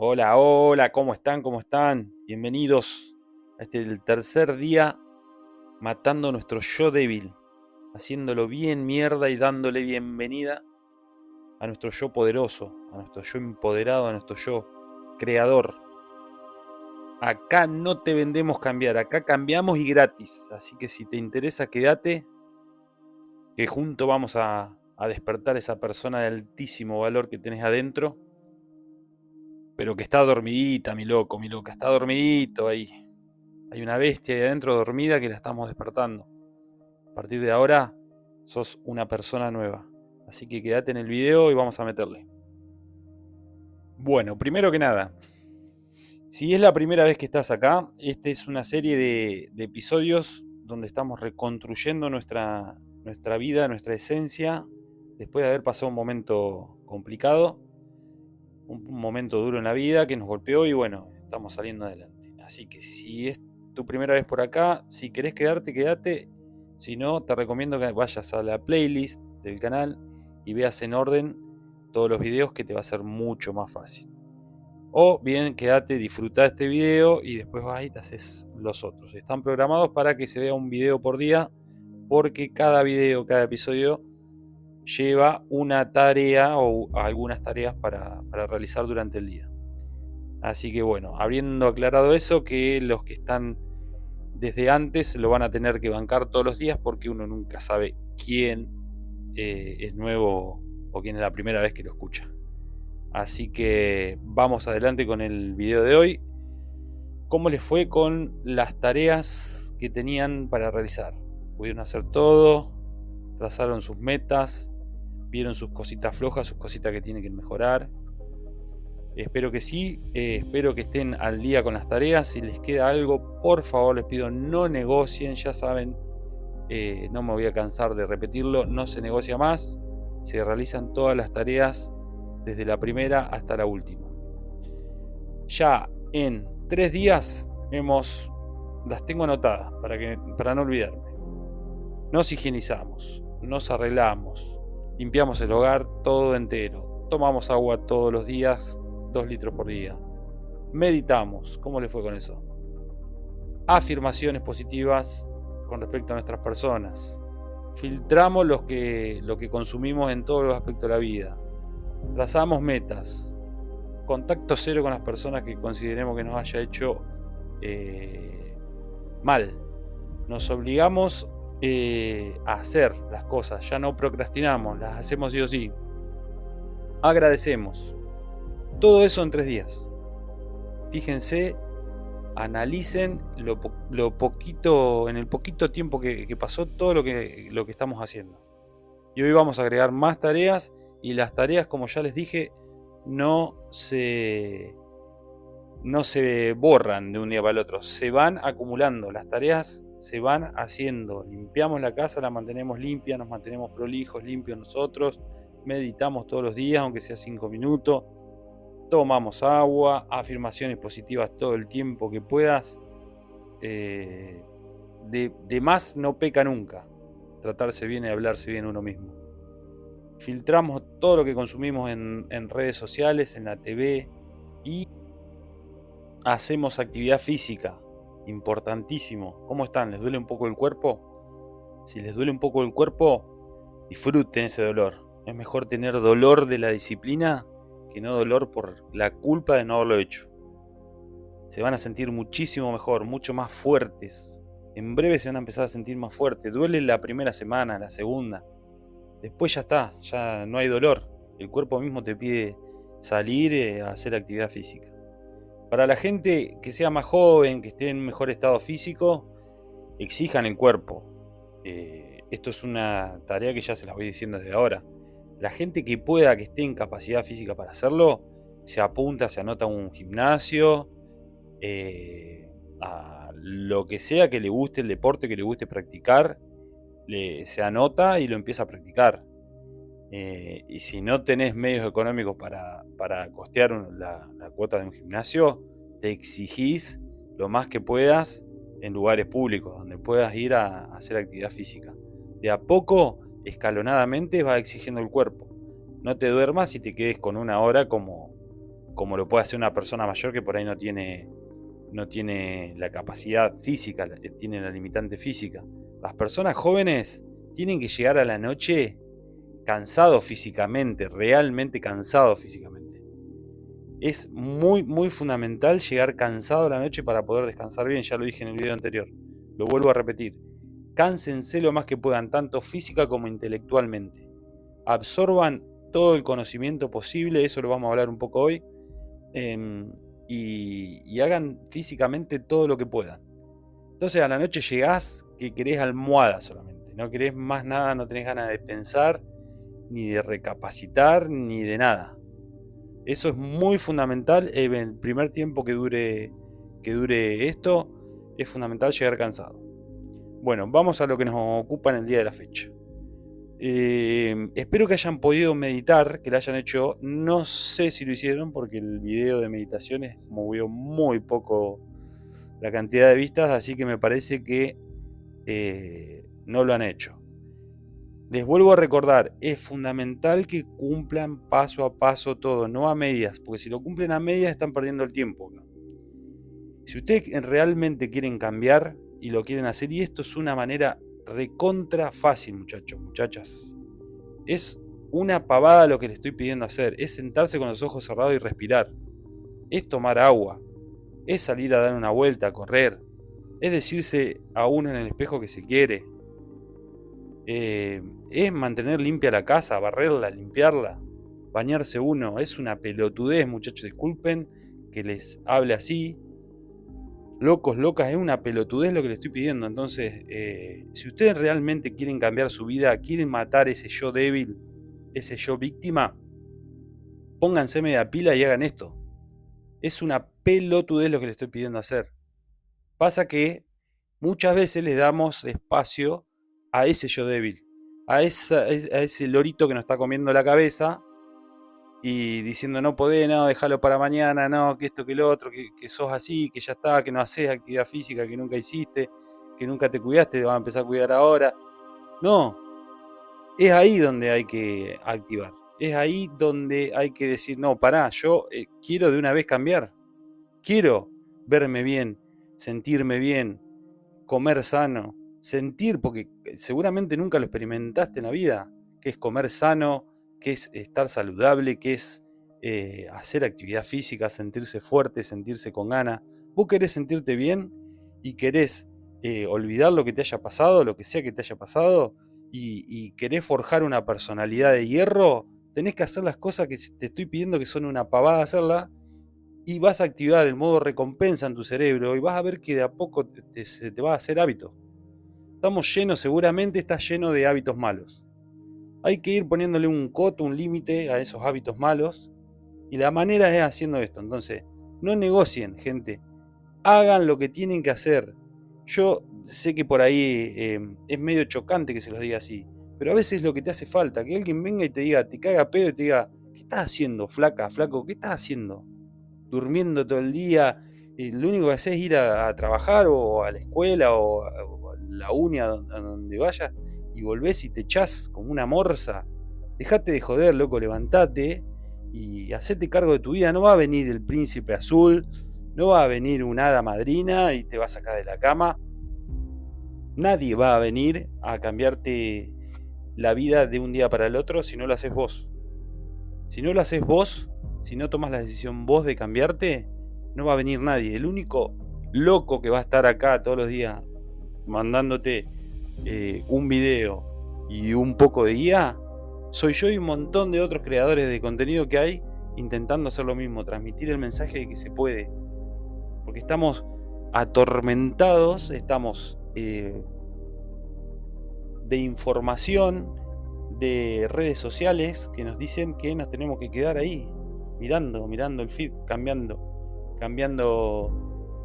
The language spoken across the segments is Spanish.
Hola, hola, ¿cómo están? ¿Cómo están? Bienvenidos a el tercer día matando a nuestro yo débil, haciéndolo bien mierda y dándole bienvenida a nuestro yo poderoso, a nuestro yo empoderado, a nuestro yo creador. Acá no te vendemos cambiar, acá cambiamos y gratis. Así que si te interesa, quédate, que juntos vamos a despertar esa persona de altísimo valor que tenés adentro, pero que está dormidita, mi loco, mi loca, está dormidito ahí. Hay una bestia ahí adentro dormida que la estamos despertando. A partir de ahora sos una persona nueva. Así que quédate en el video y vamos a meterle. Bueno, primero que nada, si es la primera vez que estás acá, esta es una serie de episodios donde estamos reconstruyendo nuestra vida, nuestra esencia, después de haber pasado un momento complicado, un momento duro en la vida que nos golpeó y bueno, estamos saliendo adelante. Así que si es tu primera vez por acá, si querés quedarte, quédate. Si no, te recomiendo que vayas a la playlist del canal y veas en orden todos los videos, que te va a ser mucho más fácil. O bien, quédate, disfruta este video y después vas y te haces los otros. Están programados para que se vea un video por día, porque cada video, cada episodio lleva una tarea o algunas tareas para realizar durante el día. Así que bueno, habiendo aclarado eso, que los que están desde antes lo van a tener que bancar todos los días, porque uno nunca sabe quién es nuevo o quién es la primera vez que lo escucha. Así que vamos adelante con el video de hoy. ¿Cómo les fue con las tareas que tenían para realizar? ¿Pudieron hacer todo? ¿Trazaron sus metas? ¿Vieron sus cositas flojas, sus cositas que tienen que mejorar? Espero que sí, espero que estén al día con las tareas. Si les queda algo, por favor les pido no negocien, ya saben, no me voy a cansar de repetirlo, no se negocia más, se realizan todas las tareas desde la primera hasta la última. Ya en 3 días las tengo anotadas para no olvidarme. Nos higienizamos, nos arreglamos, limpiamos el hogar todo entero, tomamos agua todos los días, 2 litros por día. Meditamos, ¿cómo le fue con eso? Afirmaciones positivas con respecto a nuestras personas. Filtramos lo que consumimos en todos los aspectos de la vida. Trazamos metas. Contacto cero con las personas que consideremos que nos haya hecho mal. Nos obligamos a hacer las cosas, ya no procrastinamos, las hacemos sí o sí. Agradecemos. Todo eso en 3 días. Fíjense, analicen en el poquito tiempo que pasó, todo lo que estamos haciendo. Y hoy vamos a agregar más tareas, y las tareas, como ya les dije, no se borran de un día para el otro, se van acumulando, las tareas se van haciendo. Limpiamos la casa, la mantenemos limpia, nos mantenemos prolijos, limpios nosotros, meditamos todos los días, aunque sea 5 minutos, tomamos agua, afirmaciones positivas todo el tiempo que puedas. De más no peca nunca, tratarse bien y hablarse bien uno mismo. Filtramos todo lo que consumimos en redes sociales, en la TV, y hacemos actividad física, importantísimo. ¿Cómo están? ¿Les duele un poco el cuerpo? Si les duele un poco el cuerpo, disfruten ese dolor. Es mejor tener dolor de la disciplina que no dolor por la culpa de no haberlo hecho. Se van a sentir muchísimo mejor, mucho más fuertes. En breve se van a empezar a sentir más fuertes. Duele la primera semana, la segunda. Después ya está, ya no hay dolor. El cuerpo mismo te pide salir a hacer actividad física. Para la gente que sea más joven, que esté en mejor estado físico, exijan el cuerpo. Esto es una tarea que ya se las voy diciendo desde ahora. La gente que pueda, que esté en capacidad física para hacerlo, se apunta, se anota a un gimnasio, a lo que sea que le guste, el deporte que le guste practicar, se anota y lo empieza a practicar. Y si no tenés medios económicos para costear la cuota de un gimnasio, te exigís lo más que puedas en lugares públicos donde puedas ir a hacer actividad física. De a poco, escalonadamente, va exigiendo el cuerpo. No te duermas y te quedes con 1 hora como como lo puede hacer una persona mayor que por ahí no tiene la capacidad física, tiene la limitante física. Las personas jóvenes tienen que llegar a la noche cansados físicamente, realmente cansados físicamente. Es muy, muy fundamental llegar cansado a la noche para poder descansar bien. Ya lo dije en el video anterior. Lo vuelvo a repetir. Cánsense lo más que puedan, tanto física como intelectualmente. Absorban todo el conocimiento posible, eso lo vamos a hablar un poco hoy. Y hagan físicamente todo lo que puedan. Entonces a la noche llegás que querés almohada solamente. No querés más nada, no tenés ganas de pensar, ni de recapacitar, ni de nada. Eso es muy fundamental. El primer tiempo que dure esto, es fundamental llegar cansado. Bueno, vamos a lo que nos ocupa en el día de la fecha. Espero que hayan podido meditar, que lo hayan hecho. No sé si lo hicieron porque el video de meditaciones movió muy poco la cantidad de vistas, así que me parece que no lo han hecho. Les vuelvo a recordar, es fundamental que cumplan paso a paso todo, no a medias, porque si lo cumplen a medias están perdiendo el tiempo. Si ustedes realmente quieren cambiar y lo quieren hacer, y esto es una manera recontra fácil, muchachos, muchachas. Es una pavada lo que les estoy pidiendo hacer, es sentarse con los ojos cerrados y respirar. Es tomar agua, es salir a dar una vuelta, a correr, es decirse a uno en el espejo que se quiere. Es mantener limpia la casa, barrerla, limpiarla, bañarse uno. Es una pelotudez, muchachos, disculpen que les hable así. Locos, locas, es una pelotudez lo que les estoy pidiendo. Entonces, si ustedes realmente quieren cambiar su vida, quieren matar ese yo débil, ese yo víctima, pónganse media pila y hagan esto. Es una pelotudez lo que les estoy pidiendo hacer. Pasa que muchas veces le damos espacio a ese yo débil, a ese lorito que nos está comiendo la cabeza y diciendo no podés, no, déjalo para mañana, no, que esto, que lo otro, que sos así, que ya está, que no haces actividad física, que nunca hiciste, que nunca te cuidaste, te vas a empezar a cuidar ahora. No, es ahí donde hay que activar, es ahí donde hay que decir, no, pará, yo quiero de una vez cambiar, quiero verme bien, sentirme bien, comer sano, sentir, porque seguramente nunca lo experimentaste en la vida, que es comer sano, que es estar saludable, que es hacer actividad física, sentirse fuerte, sentirse con ganas. Vos querés sentirte bien y querés olvidar lo que te haya pasado, lo que sea que te haya pasado, y querés forjar una personalidad de hierro, tenés que hacer las cosas que te estoy pidiendo que son una pavada hacerlas, y vas a activar el modo recompensa en tu cerebro y vas a ver que de a poco se te va a hacer hábito. Estamos llenos, seguramente estás lleno de hábitos malos. Hay que ir poniéndole un coto, un límite a esos hábitos malos, y la manera es haciendo esto. Entonces, no negocien, gente. Hagan lo que tienen que hacer. Yo sé que por ahí es medio chocante que se los diga así, pero a veces es lo que te hace falta, que alguien venga y te diga, te caiga pedo y te diga, ¿qué estás haciendo, flaca, flaco? ¿Qué estás haciendo? Durmiendo todo el día, lo único que haces es ir a trabajar o a la escuela o a la uni, a donde vayas, y volvés y te echás como una morsa. Dejate de joder, loco, levantate y hacete cargo de tu vida. No va a venir el príncipe azul, no va a venir una hada madrina y te va a sacar de la cama. Nadie va a venir a cambiarte la vida de un día para el otro si no lo haces vos. Si no lo haces vos, si no tomas la decisión vos de cambiarte, no va a venir nadie. El único loco que va a estar acá todos los días mandándote un video y un poco de guía, soy yo y un montón de otros creadores de contenido que hay intentando hacer lo mismo, transmitir el mensaje de que se puede. Porque estamos atormentados, estamos de información, de redes sociales que nos dicen que nos tenemos que quedar ahí, mirando el feed, cambiando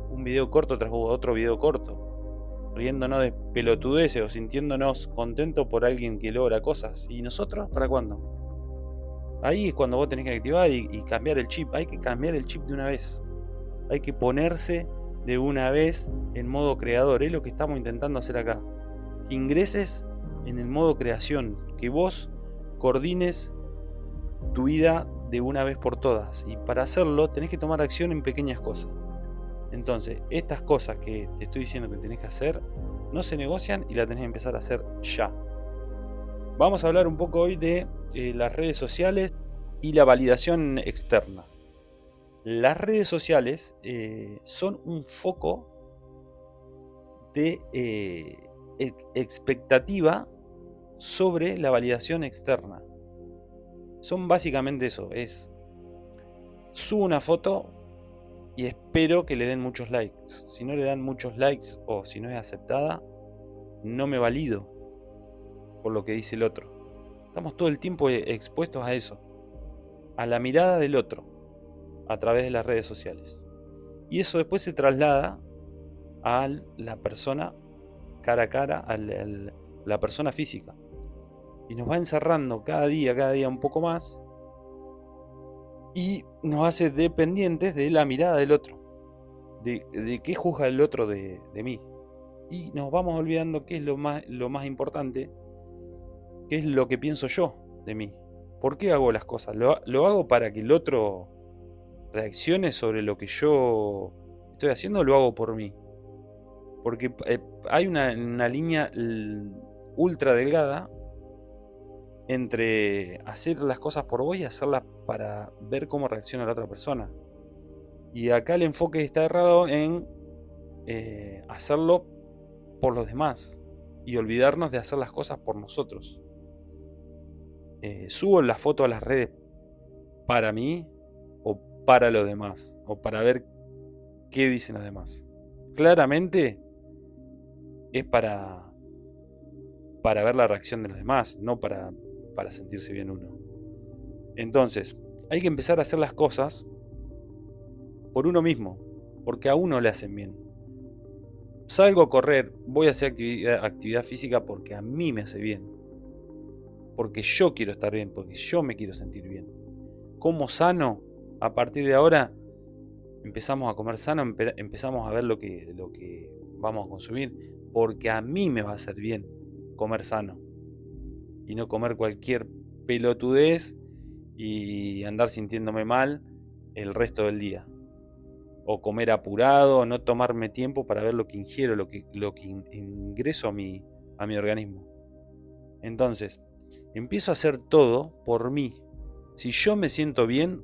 un video corto tras otro video corto, riéndonos de pelotudeces o sintiéndonos contentos por alguien que logra cosas. ¿Y nosotros para cuándo? Ahí es cuando vos tenés que activar y cambiar el chip. Hay que cambiar el chip de una vez. Hay que ponerse de una vez en modo creador. Es lo que estamos intentando hacer acá. Que ingreses en el modo creación. Que vos coordines tu vida de una vez por todas. Y para hacerlo tenés que tomar acción en pequeñas cosas. Entonces, estas cosas que te estoy diciendo que tenés que hacer, no se negocian y las tenés que empezar a hacer ya. Vamos a hablar un poco hoy de las redes sociales y la validación externa. Las redes sociales son un foco de expectativa sobre la validación externa. Son básicamente eso, subo una foto y espero que le den muchos likes. Si no le dan muchos likes o si no es aceptada, no me valido por lo que dice el otro. Estamos todo el tiempo expuestos a eso, a la mirada del otro, a través de las redes sociales. Y eso después se traslada a la persona cara a cara, a la persona física. Y nos va encerrando cada día un poco más. Y nos hace dependientes de la mirada del otro. De qué juzga el otro de mí. Y nos vamos olvidando qué es lo más importante, qué es lo que pienso yo de mí. ¿Por qué hago las cosas? ¿Lo hago para que el otro reaccione sobre lo que yo estoy haciendo o lo hago por mí? Porque hay una línea ultra delgada entre hacer las cosas por vos y hacerlas para ver cómo reacciona la otra persona. Y acá el enfoque está errado en hacerlo por los demás y olvidarnos de hacer las cosas por nosotros. Subo la foto a las redes para mí o para los demás, o para ver qué dicen los demás. Claramente es para ver la reacción de los demás, no para sentirse bien uno. Entonces, hay que empezar a hacer las cosas por uno mismo, porque a uno le hacen bien. Salgo a correr, voy a hacer actividad física porque a mí me hace bien. Porque yo quiero estar bien, porque yo me quiero sentir bien. Como sano, a partir de ahora empezamos a comer sano, empezamos a ver lo que vamos a consumir, porque a mí me va a hacer bien comer sano y no comer cualquier pelotudez y andar sintiéndome mal el resto del día, o comer apurado, no tomarme tiempo para ver lo que ingiero, lo que ingreso a mi organismo. Entonces, empiezo a hacer todo por mí. Si yo me siento bien,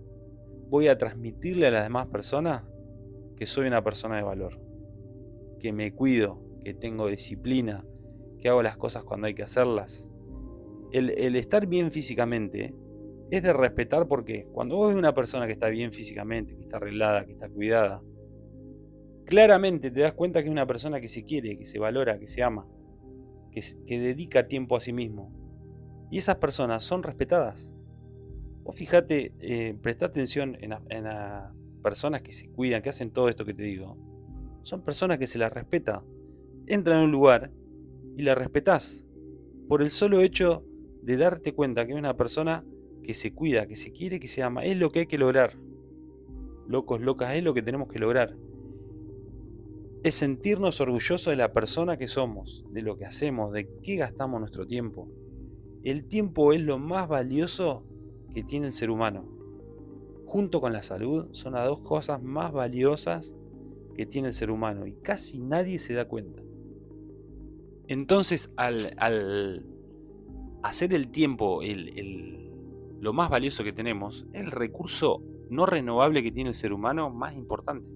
voy a transmitirle a las demás personas que soy una persona de valor, que me cuido, que tengo disciplina, que hago las cosas cuando hay que hacerlas. El estar bien físicamente es de respetar, porque cuando vos ves una persona que está bien físicamente, que está arreglada, que está cuidada, claramente te das cuenta que es una persona que se quiere, que se valora, que se ama, que dedica tiempo a sí mismo. Y esas personas son respetadas. Vos fíjate, prestá atención en las personas que se cuidan, que hacen todo esto que te digo. Son personas que se las respeta. Entran a un lugar y la respetás por el solo hecho de darte cuenta que es una persona que se cuida, que se quiere, que se ama. Es lo que hay que lograr. Locos, locas, es lo que tenemos que lograr. Es sentirnos orgullosos de la persona que somos, de lo que hacemos, de qué gastamos nuestro tiempo. El tiempo es lo más valioso que tiene el ser humano. Junto con la salud, son las dos cosas más valiosas que tiene el ser humano y casi nadie se da cuenta. Entonces, al hacer el tiempo lo más valioso que tenemos, el recurso no renovable que tiene el ser humano más importante.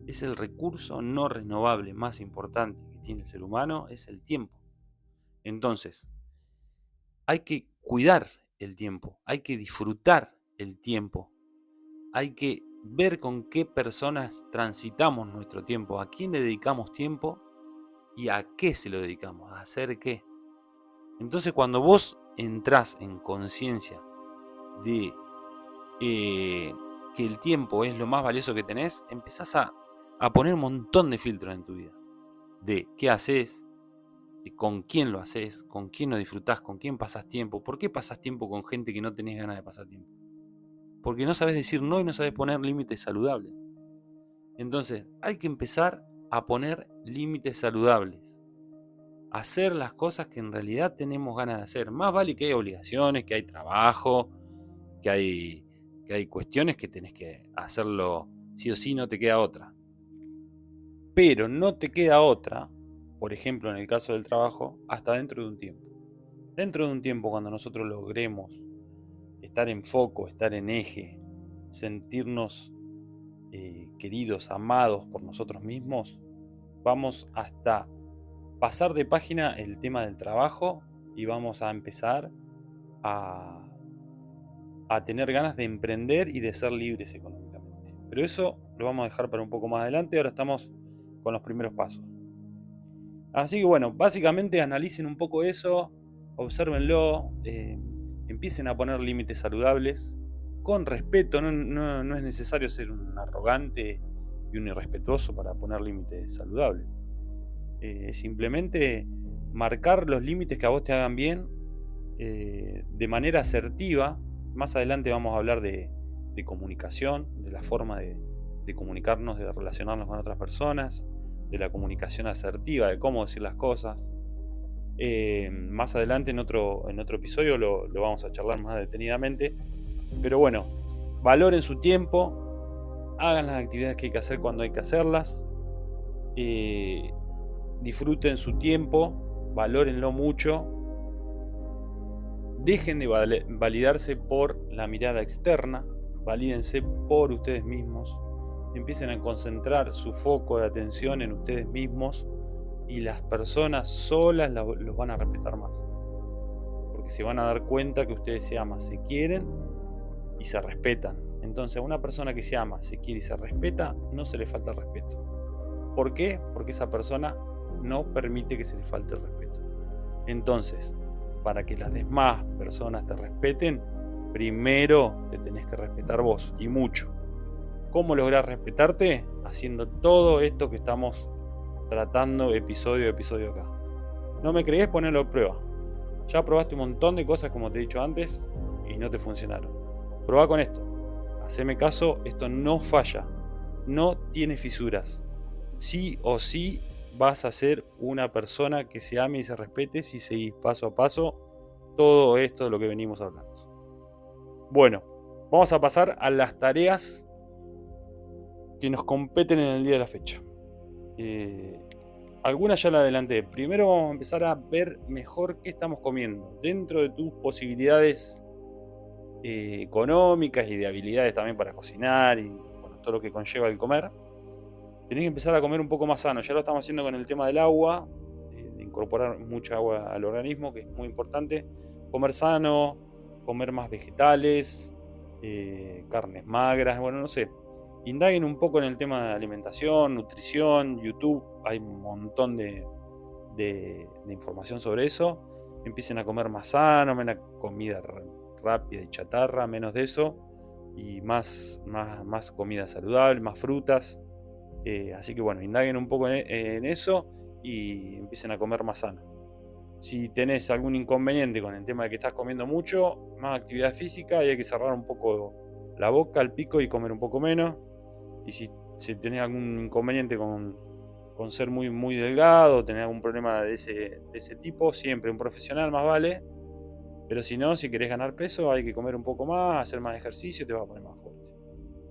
Es el recurso no renovable más importante que tiene el ser humano, es el tiempo. Entonces, hay que cuidar el tiempo, hay que disfrutar el tiempo, hay que ver con qué personas transitamos nuestro tiempo, a quién le dedicamos tiempo y a qué se lo dedicamos, a hacer qué. Entonces, cuando vos entrás en conciencia de que el tiempo es lo más valioso que tenés, empezás a poner un montón de filtros en tu vida, de qué haces, con quién lo haces, con quién lo disfrutás, con quién pasás tiempo. ¿Por qué pasás tiempo con gente que no tenés ganas de pasar tiempo? Porque no sabes decir no y no sabes poner límites saludables. Entonces, hay que empezar a poner límites saludables. Hacer las cosas que en realidad tenemos ganas de hacer. Más vale que hay obligaciones, que hay trabajo, que hay cuestiones que tenés que hacerlo sí o sí, no te queda otra. Pero no te queda otra, por ejemplo en el caso del trabajo, hasta dentro de un tiempo. Dentro de un tiempo, cuando nosotros logremos estar en foco, estar en eje, sentirnos queridos, amados por nosotros mismos, vamos hasta pasar de página el tema del trabajo y vamos a empezar a tener ganas de emprender y de ser libres económicamente. Pero eso lo vamos a dejar para un poco más adelante. Ahora estamos con los primeros pasos. Así que bueno, básicamente analicen un poco eso, obsérvenlo, empiecen a poner límites saludables, con respeto. No es necesario ser un arrogante y un irrespetuoso para poner límites saludables. Simplemente marcar los límites que a vos te hagan bien de manera asertiva. Más adelante vamos a hablar de comunicación, de la forma de comunicarnos, de relacionarnos con otras personas, de la comunicación asertiva, de cómo decir las cosas. Más adelante en otro episodio lo vamos a charlar más detenidamente. Pero bueno, valoren su tiempo, hagan las actividades que hay que hacer cuando hay que hacerlas, disfruten su tiempo, valórenlo mucho. Dejen de validarse por la mirada externa, valídense por ustedes mismos, empiecen a concentrar su foco de atención en ustedes mismos y las personas solas los van a respetar más. Porque se van a dar cuenta que ustedes se aman, se quieren y se respetan. Entonces a una persona que se ama, se quiere y se respeta, no se le falta el respeto. ¿Por qué? Porque esa persona no permite que se le falte el respeto. Entonces, para que las demás personas te respeten, primero te tenés que respetar vos, y mucho. ¿Cómo lograr respetarte? Haciendo todo esto que estamos tratando episodio a episodio acá. ¿No me creés? Ponelo a prueba. Ya probaste un montón de cosas, como te he dicho antes, y no te funcionaron. Probá con esto. Haceme caso, esto no falla. No tiene fisuras. Sí o sí vas a ser una persona que se ame y se respete si seguís paso a paso todo esto de lo que venimos hablando. Bueno, vamos a pasar a las tareas que nos competen en el día de la fecha. Algunas ya las adelanté. Primero vamos a empezar a ver mejor qué estamos comiendo dentro de tus posibilidades económicas y de habilidades también para cocinar y bueno, todo lo que conlleva el comer. Tenés que empezar a comer un poco más sano. Ya lo estamos haciendo con el tema del agua, de incorporar mucha agua al organismo, que es muy importante. Comer sano, comer más vegetales, carnes magras, bueno, no sé. Indaguen un poco en el tema de alimentación, nutrición, YouTube. Hay un montón de información sobre eso. Empiecen a comer más sano, menos comida rápida y chatarra, menos de eso. Y más comida saludable, más frutas. Así que bueno, indaguen un poco en eso y empiecen a comer más sano. Si tenés algún inconveniente con el tema de que estás comiendo mucho, más actividad física y hay que cerrar un poco la boca, el pico y comer un poco menos. Y si tenés algún inconveniente con ser muy delgado, tener algún problema de ese tipo, siempre un profesional más vale. Pero si no, si querés ganar peso, hay que comer un poco más, hacer más ejercicio y te vas a poner más fuerte.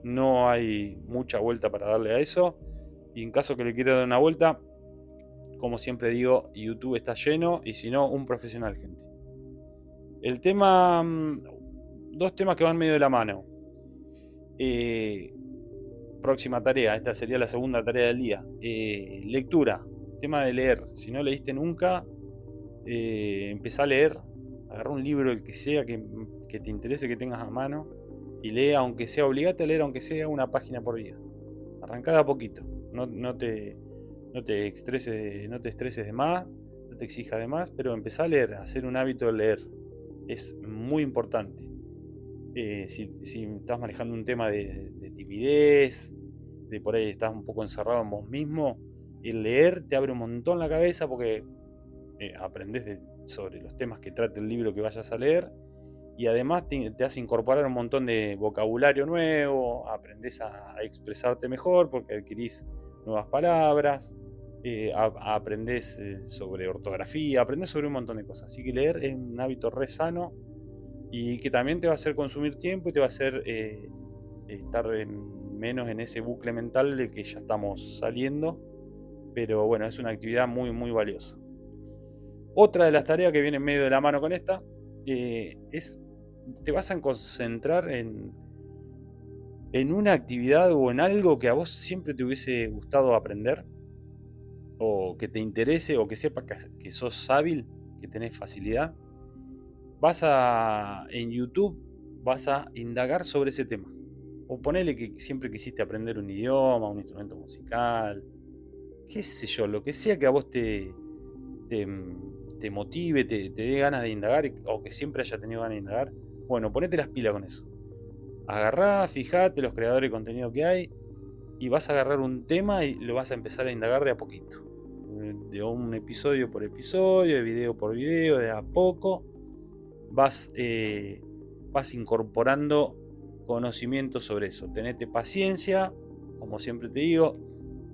No hay mucha vuelta para darle a eso. Y en caso que le quiera dar una vuelta, como siempre digo, YouTube está lleno. Y si no, un profesional, gente. El tema... Dos temas que van medio de la mano. Próxima tarea, esta sería la segunda tarea del día. Lectura, tema de leer. Si no leíste nunca, empezá a leer. Agarrá un libro, el que sea, que te interese, que tengas a mano. Y lee, aunque sea, obligate a leer, aunque sea una página por día. Arrancá de a poquito. No te estreses de más, no te exijas de más, pero empezá a leer, a hacer un hábito de leer. Es muy importante. Si estás manejando un tema de timidez, de por ahí estás un poco encerrado en vos mismo, el leer te abre un montón la cabeza porque aprendés sobre los temas que trata el libro que vayas a leer y además te hace incorporar un montón de vocabulario nuevo, aprendés a expresarte mejor porque adquirís nuevas palabras, aprendés sobre ortografía, aprendés sobre un montón de cosas. Así que leer es un hábito re sano y que también te va a hacer consumir tiempo y te va a hacer estar menos en ese bucle mental de que ya estamos saliendo, pero bueno, es una actividad muy, muy valiosa. Otra de las tareas que viene en medio de la mano con esta te vas a concentrar en una actividad o en algo que a vos siempre te hubiese gustado aprender, o que te interese, o que sepas que sos hábil, que tenés facilidad. En YouTube vas a indagar sobre ese tema. O ponele que siempre quisiste aprender un idioma, un instrumento musical, qué sé yo, lo que sea que a vos te, te motive, te dé ganas de indagar, o que siempre haya tenido ganas de indagar. Bueno, ponete las pilas con eso. Agarrá, fijate los creadores de contenido que hay y vas a agarrar un tema y lo vas a empezar a indagar de a poquito. De un episodio por episodio, de video por video, de a poco. Vas incorporando conocimiento sobre eso. Tenete paciencia, como siempre te digo,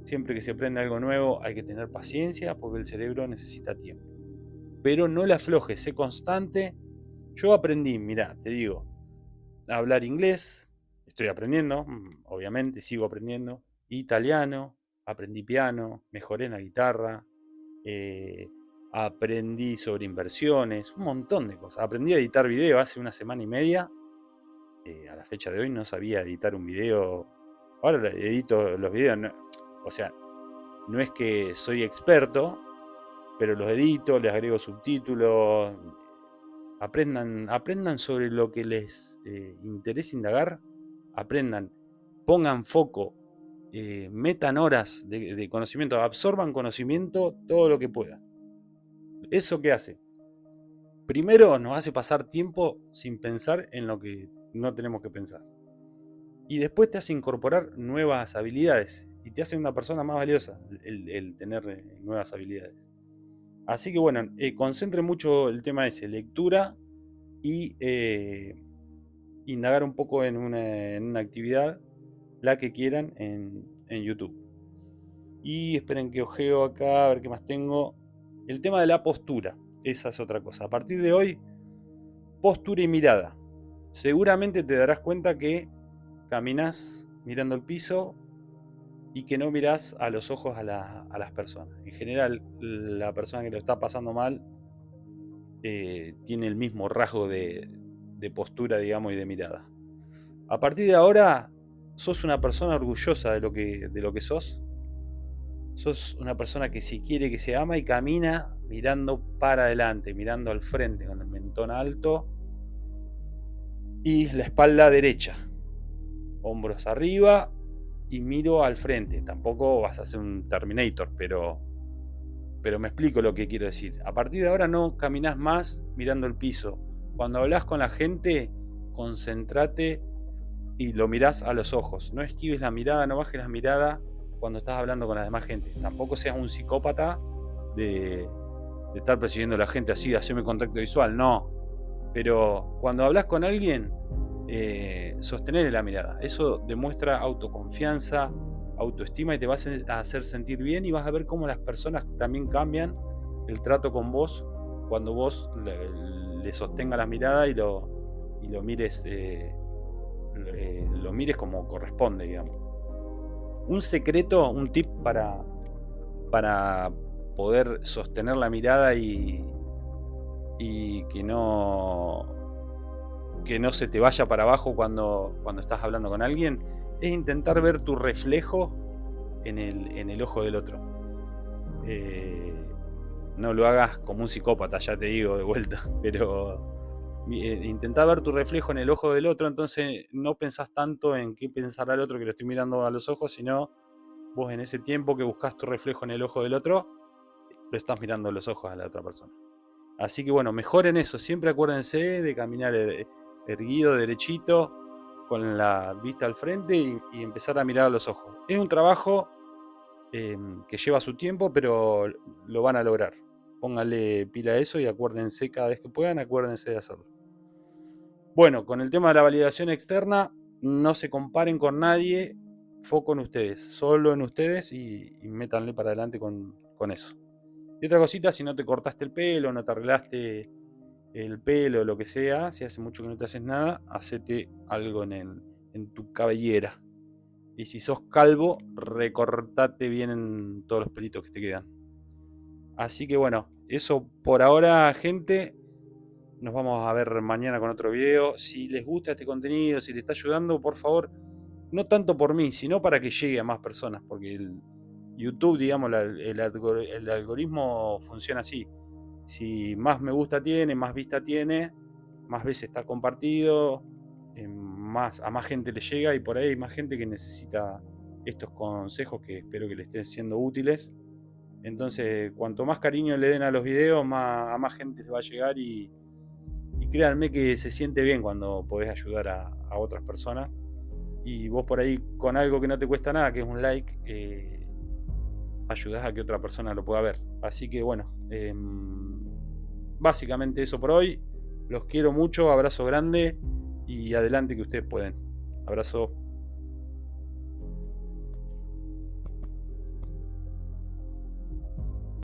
siempre que se aprende algo nuevo hay que tener paciencia porque el cerebro necesita tiempo. Pero no le aflojes, sé constante. Yo aprendí, mirá, te digo, a hablar inglés, estoy aprendiendo, obviamente, sigo aprendiendo. Italiano, aprendí piano, mejoré en la guitarra, aprendí sobre inversiones, un montón de cosas. Aprendí a editar video hace una semana y media. A la fecha de hoy no sabía editar un video. Ahora edito los videos, o sea, no es que soy experto, pero los edito, les agrego subtítulos. Aprendan sobre lo que les interesa indagar, aprendan, pongan foco, metan horas de conocimiento, absorban conocimiento todo lo que puedan. ¿Eso qué hace? Primero nos hace pasar tiempo sin pensar en lo que no tenemos que pensar. Y después te hace incorporar nuevas habilidades y te hace una persona más valiosa el tener nuevas habilidades. Así que bueno, concentren mucho el tema ese, lectura y indagar un poco en una actividad, la que quieran, en YouTube. Y esperen que ojeo acá, a ver qué más tengo. El tema de la postura, esa es otra cosa. A partir de hoy, postura y mirada. Seguramente te darás cuenta que caminás mirando el piso y que no mirás a los ojos a las personas. En general, la persona que lo está pasando mal tiene el mismo rasgo de postura, digamos, y de mirada. A partir de ahora, sos una persona orgullosa de lo que sos. Sos una persona que si quiere que se ama y camina mirando para adelante, mirando al frente, con el mentón alto y la espalda derecha. Hombros arriba y miro al frente. Tampoco vas a ser un Terminator, pero me explico lo que quiero decir. A partir de ahora no caminás más mirando el piso. Cuando hablas con la gente, concéntrate y lo mirás a los ojos. No esquives la mirada, no bajes la mirada cuando estás hablando con la demás gente. Tampoco seas un psicópata de estar persiguiendo a la gente así, de hacerme contacto visual. No. Pero cuando hablas con alguien, sostener la mirada. Eso demuestra autoconfianza, autoestima y te va a hacer sentir bien, y vas a ver cómo las personas también cambian el trato con vos cuando vos le sostengas la mirada y lo mires. Lo mires como corresponde, digamos. Un secreto, un tip para poder sostener la mirada y que no se te vaya para abajo cuando estás hablando con alguien, es intentar ver tu reflejo en el ojo del otro. No lo hagas como un psicópata, ya te digo de vuelta, pero intentá ver tu reflejo en el ojo del otro, entonces no pensás tanto en qué pensará el otro que lo estoy mirando a los ojos, sino vos en ese tiempo que buscas tu reflejo en el ojo del otro, lo estás mirando a los ojos a la otra persona. Así que bueno, mejoren eso, siempre acuérdense de caminar erguido, derechito, con la vista al frente y empezar a mirar a los ojos. Es un trabajo que lleva su tiempo, pero lo van a lograr. Pónganle pila a eso y acuérdense cada vez que puedan, acuérdense de hacerlo. Bueno, con el tema de la validación externa, no se comparen con nadie, foco en ustedes, solo en ustedes y métanle para adelante con eso. Y otra cosita, si no te cortaste el pelo, no te arreglaste el pelo, lo que sea, si hace mucho que no te haces nada, hacete algo en tu cabellera. Y si sos calvo, recortate bien en todos los pelitos que te quedan. Así que bueno, eso por ahora, gente. Nos vamos a ver mañana con otro video. Si les gusta este contenido, si les está ayudando, por favor, no tanto por mí, sino para que llegue a más personas, porque el YouTube, digamos, el algoritmo funciona así. Si más me gusta tiene, más vista tiene, más veces está compartido, a más gente le llega, y por ahí hay más gente que necesita estos consejos que espero que les estén siendo útiles. Entonces, cuanto más cariño le den a los videos, a más gente les va a llegar, y créanme que se siente bien cuando podés ayudar a otras personas. Y vos por ahí con algo que no te cuesta nada, que es un like, ayudás a que otra persona lo pueda ver. Así que bueno, básicamente eso por hoy. Los quiero mucho, abrazo grande y adelante que ustedes pueden. Abrazo.